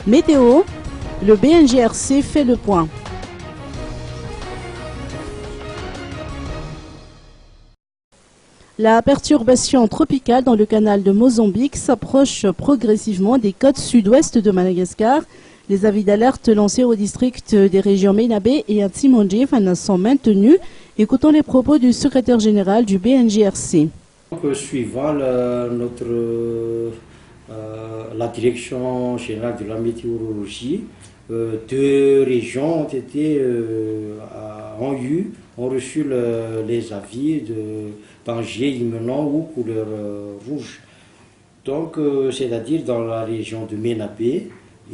Météo, le BNGRC fait le point. La perturbation tropicale dans le canal de Mozambique s'approche progressivement des côtes sud-ouest de Madagascar. Les avis d'alerte lancés au district des régions Menabe et Atsimandjé sont maintenus. Écoutons les propos du secrétaire général du BNGRC. Suivant la direction générale de la météorologie, deux régions ont reçu les avis de danger imminent ou couleur rouge. Donc, c'est-à-dire dans la région de Menabe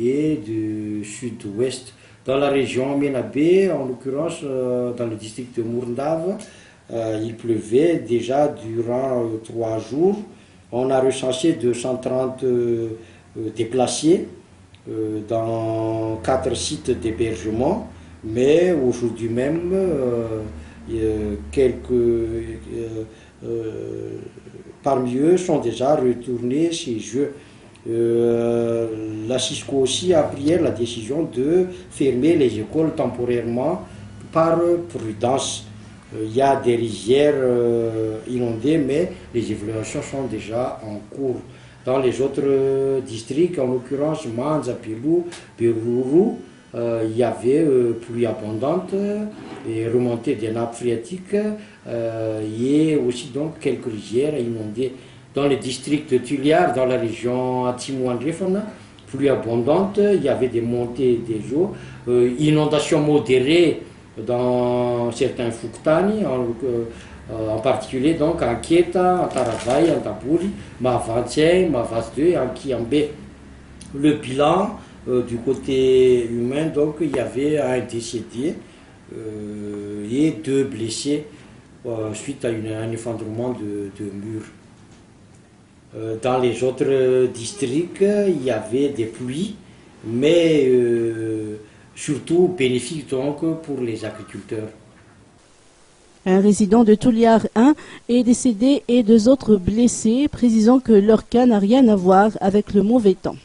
et du sud-ouest. Dans la région Menabe, en l'occurrence dans le district de Mourndave, il pleuvait déjà durant 3 jours. On a recensé 230 déplacés dans 4 sites d'hébergement, mais aujourd'hui même, parmi eux sont déjà retournés chez eux. La Cisco aussi a pris la décision de fermer les écoles temporairement par prudence. Il y a des rizières inondées, mais les évaluations sont déjà en cours. Dans les autres districts, en l'occurrence Manza, Pilou, Peruru, il y avait pluie abondante et remontée des nappes phréatiques et aussi donc quelques rizières inondées. Dans le district de Tuliar, dans la région Atsimandjé, pluie abondante, il y avait des montées des eaux, inondations modérées dans certains Fuktani, en particulier donc en Kieta, en Taravai, en Tabouri, Mavantien, Mavas2, en Kiambé. Le bilan du côté humain, donc il y avait un décédé et 2 blessés suite à un effondrement de murs. Dans les autres districts, il y avait des pluies, mais surtout bénéfiques donc pour les agriculteurs. Un résident de Tuliar 1 est décédé et 2 autres blessés, précisant que leur cas n'a rien à voir avec le mauvais temps.